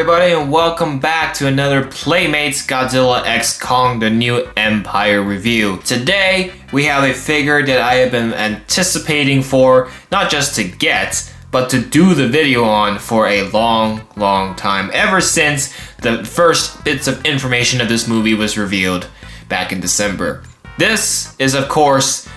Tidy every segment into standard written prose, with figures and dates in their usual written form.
everybody, and welcome back to another Playmates Godzilla x Kong The New Empire review. Today, we have a figure that I have been anticipating for, not just to get, but to do the video on for a long time. Ever since the first bits of information of this movie was revealed back in December. This is, of course,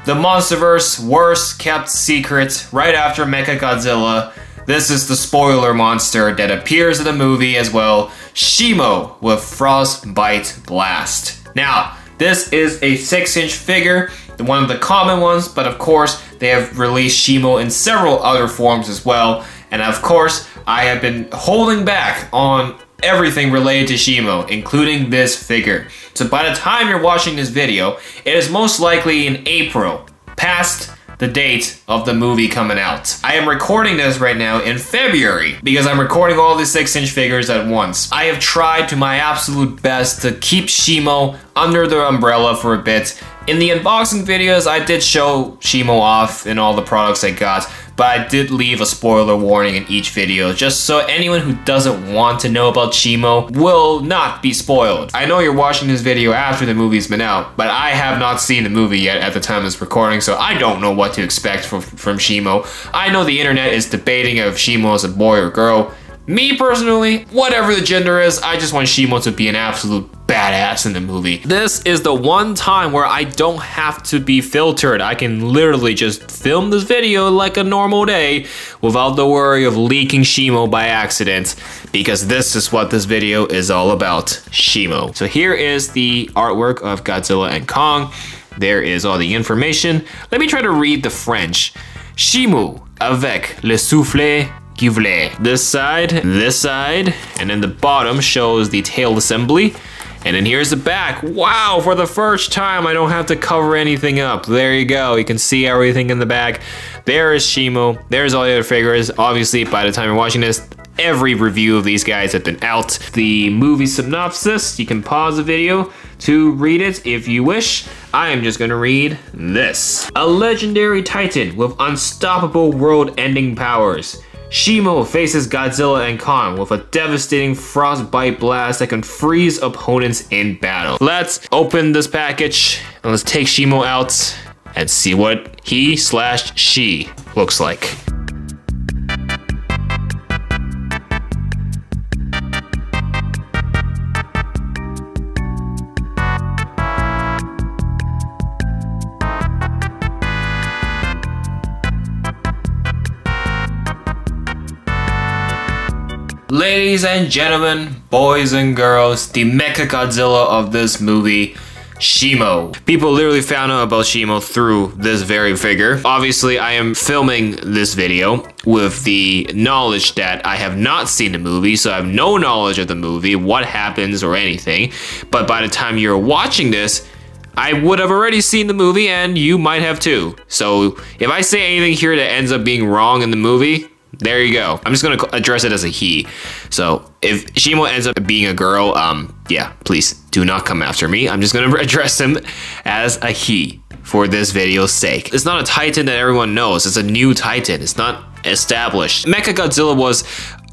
the Monsterverse worst kept secret right after Mechagodzilla. This is the spoiler monster that appears in the movie as well, Shimo with Frostbite Blast. Now, this is a 6-inch figure, one of the common ones, but of course, they have released Shimo in several other forms as well. And of course, I have been holding back on everything related to Shimo, including this figure. So by the time you're watching this video, it is most likely in April, past the date of the movie coming out. I am recording this right now in February because I'm recording all these 6-inch figures at once. I have tried to my absolute best to keep Shimo under the umbrella for a bit. In the unboxing videos, I did show Shimo off in all the products I got, but I did leave a spoiler warning in each video just so anyone who doesn't want to know about Shimo will not be spoiled. I know you're watching this video after the movie's been out, but I have not seen the movie yet at the time of this recording, so I don't know what to expect from Shimo. I know the internet is debating if Shimo is a boy or girl. Me personally, whatever the gender is, I just want Shimo to be an absolute badass in the movie. This is the one time where I don't have to be filtered. I can literally just film this video like a normal day without the worry of leaking Shimo by accident, because this is what this video is all about, Shimo. So here is the artwork of Godzilla and Kong. There is all the information. Let me try to read the French. Shimo avec le souffle. This side, and then the bottom shows the tail assembly. And then here's the back. Wow, for the first time, I don't have to cover anything up. There you go, you can see everything in the back. There is Shimo, there's all the other figures. Obviously, by the time you're watching this, every review of these guys have been out. The movie synopsis, you can pause the video to read it if you wish. I am just gonna read this. A legendary titan with unstoppable world-ending powers. Shimo faces Godzilla and Kong with a devastating frostbite blast that can freeze opponents in battle. Let's open this package and let's take Shimo out and see what he/she looks like. Ladies and gentlemen, boys and girls, the Mechagodzilla of this movie, Shimo. People literally found out about Shimo through this very figure. Obviously, I am filming this video with the knowledge that I have not seen the movie, so I have no knowledge of the movie, what happens or anything. But by the time you're watching this, I would have already seen the movie and you might have too. So if I say anything here that ends up being wrong in the movie, there you go. I'm just gonna address it as a he. So if Shimo ends up being a girl, yeah, please do not come after me. I'm just gonna address him as a he for this video's sake. It's not a titan that everyone knows. It's a new titan. It's not established. Mechagodzilla was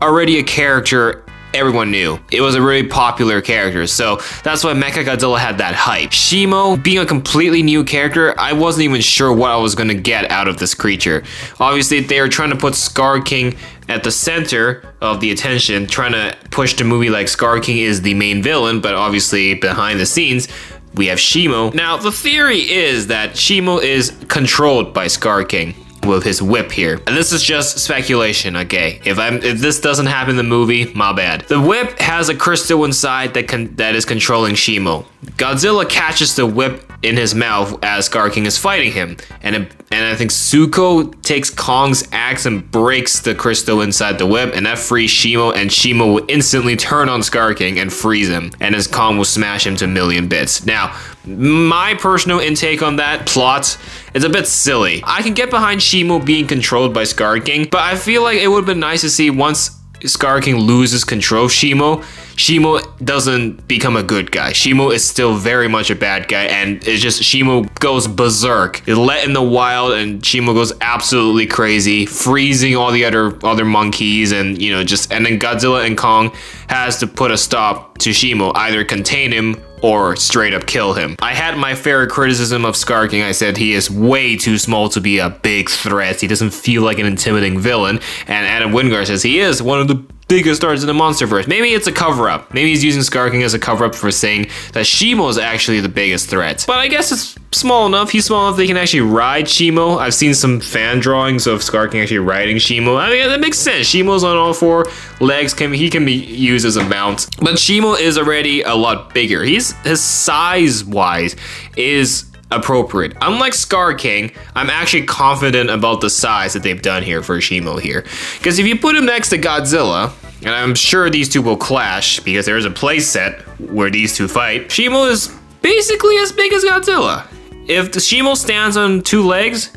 already a character everyone knew. It was a really popular character, so that's why Mechagodzilla had that hype. Shimo, being a completely new character, I wasn't even sure what I was gonna get out of this creature. Obviously, they were trying to put Scar King at the center of the attention, trying to push the movie like Scar King is the main villain, but obviously behind the scenes, we have Shimo. Now, the theory is that Shimo is controlled by Scar King with his whip here. And this is just speculation, okay? If this doesn't happen in the movie, my bad. The whip has a crystal inside that is controlling Shimo. Godzilla catches the whip in his mouth as Scar King is fighting him. And I think Zuko takes Kong's axe and breaks the crystal inside the whip, and that frees Shimo, and Shimo will instantly turn on Scar King and freeze him, and his Kong will smash him to a million bits. Now, my personal intake on that plot is a bit silly. I can get behind Shimo being controlled by Scar King, but I feel like it would have been nice to see once Scar King loses control of Shimo, Shimo doesn't become a good guy. Shimo is still very much a bad guy, and it's just Shimo goes berserk. They let in the wild, and Shimo goes absolutely crazy, freezing all the other monkeys, and you know, and then Godzilla and Kong has to put a stop to Shimo, either contain him or straight up kill him. I had my fair criticism of Scar King. I said he is way too small to be a big threat. He doesn't feel like an intimidating villain. And Adam Wingard says he is one of the biggest stars in the Monsterverse. Maybe it's a cover-up. Maybe he's using Scar King as a cover-up for saying that Shimo is actually the biggest threat. But I guess it's small enough. He's small enough they can actually ride Shimo. I've seen some fan drawings of Scar King actually riding Shimo. I mean, that makes sense. Shimo's on all four legs. He can be used as a mount. But Shimo is already a lot bigger. His size-wise is appropriate. Unlike Scar King, I'm actually confident about the size that they've done here for Shimo here. Because if you put him next to Godzilla, and I'm sure these two will clash because there is a playset where these two fight, Shimo is basically as big as Godzilla. If the Shimo stands on two legs,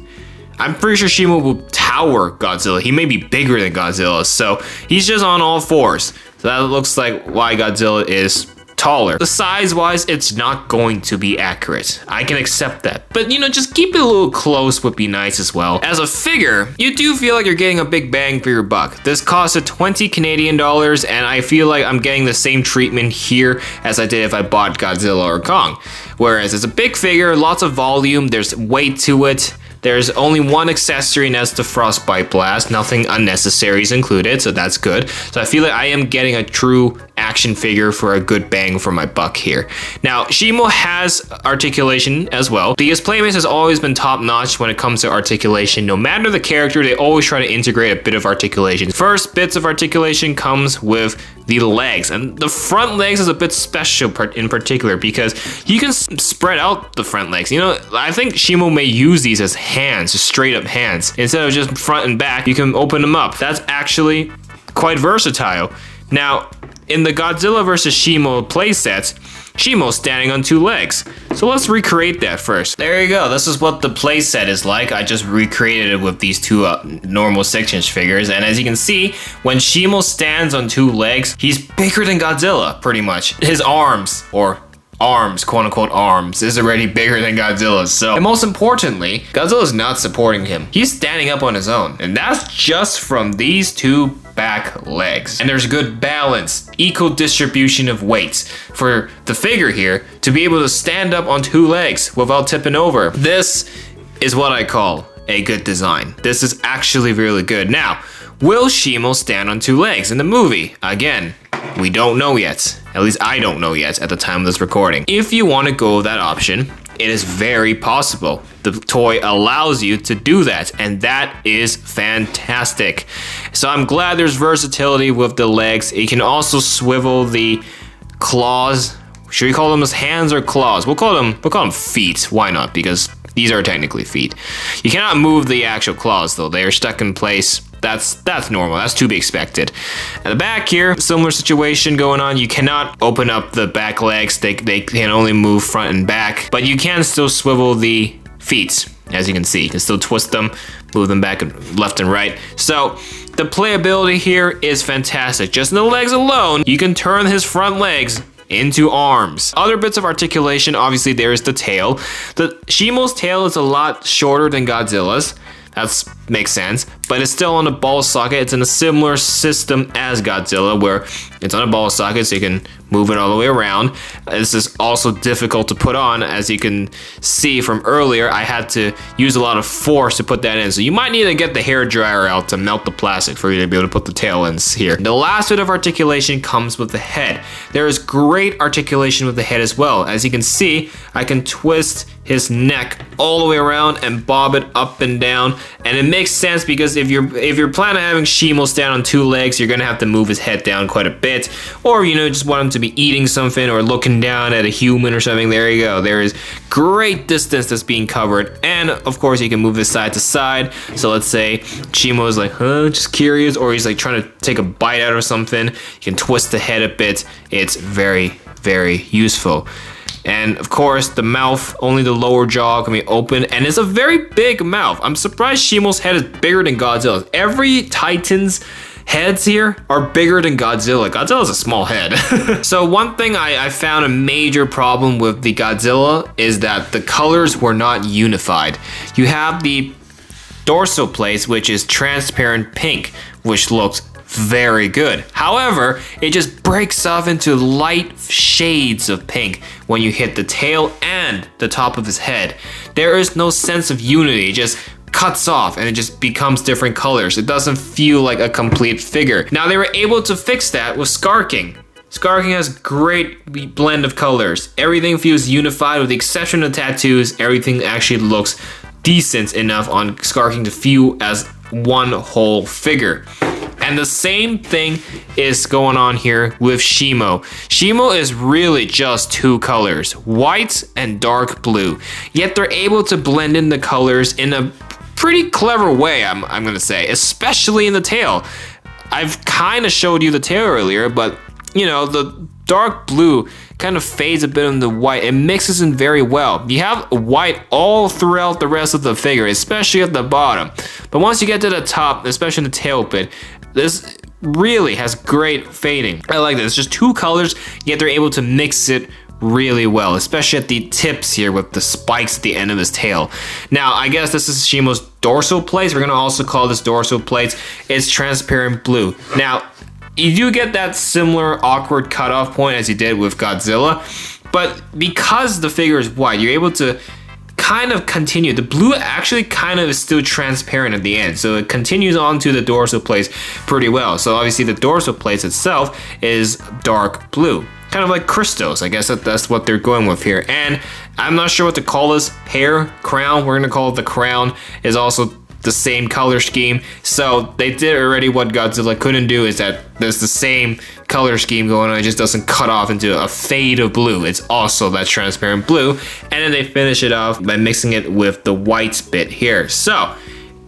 I'm pretty sure Shimo will tower Godzilla. He may be bigger than Godzilla, so he's just on all fours. So that looks like why Godzilla is taller. The size-wise, it's not going to be accurate. I can accept that. But, you know, just keep it a little close would be nice as well. As a figure, you do feel like you're getting a big bang for your buck. This costed 20 Canadian dollars, and I feel like I'm getting the same treatment here as I did if I bought Godzilla or Kong. Whereas it's a big figure, lots of volume, there's weight to it. There's only one accessory, and that's the Frostbite Blast. Nothing unnecessary is included, so that's good. So I feel like I am getting a true action figure for a good bang for my buck here. Now, Shimo has articulation as well. Because Playmates has always been top-notch when it comes to articulation. No matter the character, they always try to integrate a bit of articulation. First bits of articulation comes with the legs, and the front legs is a bit special in particular because you can spread out the front legs. You know, I think Shimo may use these as hands, just straight up hands. Instead of just front and back, you can open them up. That's actually quite versatile. Now, in the Godzilla vs. Shimo playsets, Shimo's standing on two legs. So let's recreate that first. There you go. This is what the playset is like. I just recreated it with these two normal 6-inch figures. And as you can see, when Shimo stands on two legs, he's bigger than Godzilla, pretty much. His arms, or arms, quote-unquote arms, is already bigger than Godzilla's. So, and most importantly, Godzilla's not supporting him. He's standing up on his own. And that's just from these two back legs. And there's good balance, equal distribution of weights for the figure here to be able to stand up on two legs without tipping over. This is what I call a good design. This is actually really good. Now, will Shimo stand on two legs in the movie? Again, we don't know yet. At least I don't know yet at the time of this recording. If you want to go with that option, it is very possible. The toy allows you to do that, and that is fantastic. So I'm glad there's versatility with the legs. You can also swivel the claws. Should we call them as hands or claws? We'll call them feet. Why not? Because these are technically feet. You cannot move the actual claws though. They are stuck in place. That's normal. That's to be expected. At the back here, similar situation going on. You cannot open up the back legs. They can only move front and back, but you can still swivel the feet. As you can see, you can still twist them, move them back and left and right. So the playability here is fantastic. Just in the legs alone, you can turn his front legs into arms. Other bits of articulation, obviously there is the tail. The Shimo's tail is a lot shorter than Godzilla's. That makes sense, but it's still on a ball socket. It's in a similar system as Godzilla where it's on a ball socket so you can move it all the way around. This is also difficult to put on. As you can see from earlier, I had to use a lot of force to put that in. So you might need to get the hair dryer out to melt the plastic for you to be able to put the tail ends here. The last bit of articulation comes with the head. There is great articulation with the head as well. As you can see, I can twist his neck all the way around and bob it up and down, and it makes sense because if you're planning on having Shimo stand on two legs, you're gonna have to move his head down quite a bit, or you know, just want him to be eating something or looking down at a human or something. There you go. There is great distance that's being covered, and of course you can move this side to side. So let's say Shimo is like, just curious, or he's like trying to take a bite out of something. You can twist the head a bit. It's very, very useful. And of course, the mouth, only the lower jaw can be open, and it's a very big mouth. I'm surprised Shimo's head is bigger than Godzilla's. Every Titan's heads here are bigger than Godzilla. Godzilla's a small head. So one thing I found a major problem with the Godzilla is that the colors were not unified. You have the dorsal plates, which is transparent pink, which looks very good. However, it just breaks off into light shades of pink when you hit the tail and the top of his head. There is no sense of unity. It just cuts off and it just becomes different colors. It doesn't feel like a complete figure. Now they were able to fix that with Skarking. Skarking has great blend of colors. Everything feels unified with the exception of the tattoos. Everything actually looks decent enough on Skarking to feel as one whole figure. And the same thing is going on here with Shimo. Shimo is really just two colors, white and dark blue. Yet they're able to blend in the colors in a pretty clever way, I'm gonna say, especially in the tail. I've kind of showed you the tail earlier, but you know, the dark blue kind of fades a bit on the white. It mixes in very well. You have white all throughout the rest of the figure, especially at the bottom. But once you get to the top, especially in the tail bit, this really has great fading. I like this. It's just two colors, yet they're able to mix it really well, especially at the tips here with the spikes at the end of his tail. Now, I guess this is Shimo's dorsal plates. We're gonna also call this dorsal plates. It's transparent blue. Now, you do get that similar awkward cutoff point as you did with Godzilla, but because the figure is white, you're able to kind of continue. The blue actually kind of is still transparent at the end, so it continues on to the dorsal plates pretty well. So obviously the dorsal plates itself is dark blue, kind of like crystals. I guess that's what they're going with here. And I'm not sure what to call this hair crown. We're gonna call it the crown. Is also the same color scheme. So they did already what Godzilla couldn't do, is that there's the same color scheme going on. It just doesn't cut off into a fade of blue. It's also that transparent blue. And then they finish it off by mixing it with the white bit here. So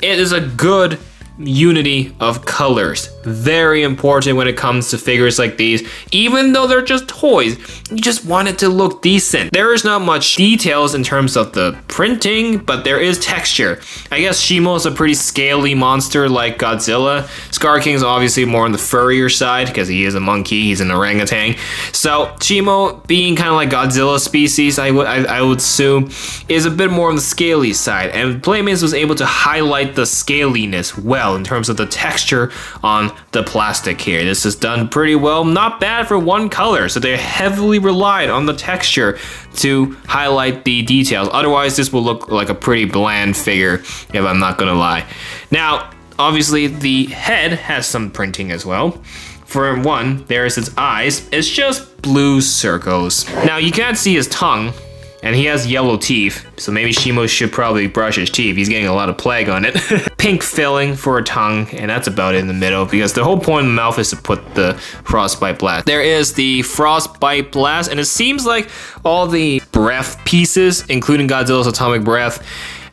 it is a good unity of colors. Very important when it comes to figures like these. Even though they're just toys, you just want it to look decent. There is not much details in terms of the printing, but there is texture. I guess Shimo is a pretty scaly monster like Godzilla. Skarking is obviously more on the furrier side because he is a monkey, he's an orangutan. So Shimo, being kind of like Godzilla species, I would assume, is a bit more on the scaly side. And Playmates was able to highlight the scaliness well in terms of the texture on the plastic here. This is done pretty well. Not bad for one color, so they heavily relied on the texture to highlight the details. Otherwise, this will look like a pretty bland figure, if I'm not gonna lie. Now, obviously, the head has some printing as well. For one, there's its eyes. It's just blue circles. Now, you can't see his tongue, and he has yellow teeth, so maybe Shimo should probably brush his teeth. He's getting a lot of plague on it. Pink filling for a tongue, and that's about it in the middle, because the whole point of the mouth is to put the frostbite blast. There is the frostbite blast, and it seems like all the breath pieces, including Godzilla's atomic breath,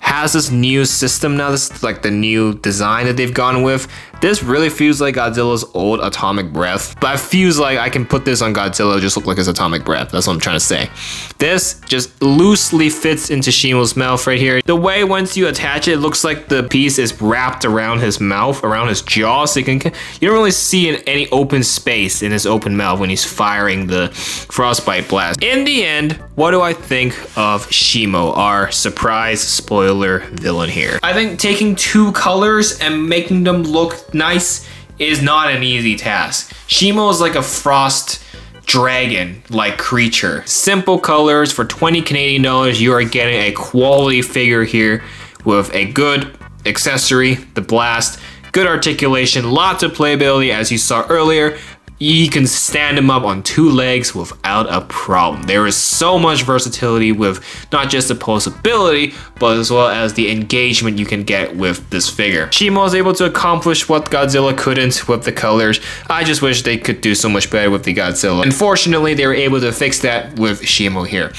has this new system now. This is like the new design that they've gone with. This really feels like Godzilla's old atomic breath, but it feels like I can put this on Godzilla, just look like his atomic breath. That's what I'm trying to say. This just loosely fits into Shimo's mouth right here. The way once you attach it, it looks like the piece is wrapped around his mouth, around his jaw, so you don't really see any open space in his open mouth when he's firing the frostbite blast. In the end, what do I think of Shimo, our surprise spoiler villain here? I think taking two colors and making them look nice is not an easy task. Shimo is like a frost dragon-like creature. Simple colors for 20 Canadian dollars, you are getting a quality figure here with a good accessory, the blast, good articulation, lots of playability as you saw earlier. You can stand him up on two legs without a problem. There is so much versatility with not just the posability, but as well as the engagement you can get with this figure. Shimo was able to accomplish what Godzilla couldn't with the colors. I just wish they could do so much better with the Godzilla. Unfortunately, they were able to fix that with Shimo here.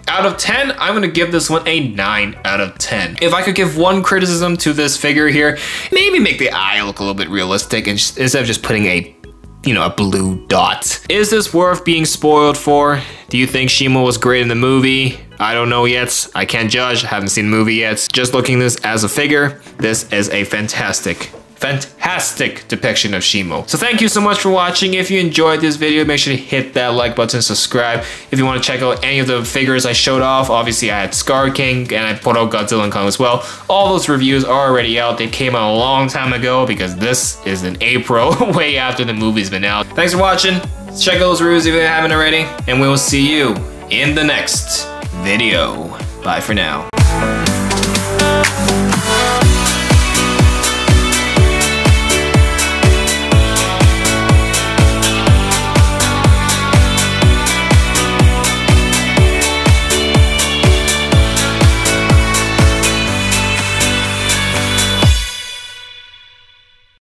Out of 10, I'm gonna give this one a 9 out of 10. If I could give one criticism to this figure here, maybe make the eye look a little bit realistic instead of just putting a blue dot. Is this worth being spoiled for? Do you think Shimo was great in the movie? I don't know yet. I can't judge. I haven't seen the movie yet. Just looking at this as a figure, this is a fantastic fantastic depiction of Shimo. So thank you so much for watching. If you enjoyed this video, make sure to hit that like button, subscribe. If you want to check out any of the figures I showed off, obviously I had Scar King and I put out Godzilla and Kong as well. All those reviews are already out. They came out a long time ago because this is in April, way after the movie's been out. Thanks for watching. Check out those reviews if you haven't already, and we will see you in the next video. Bye for now.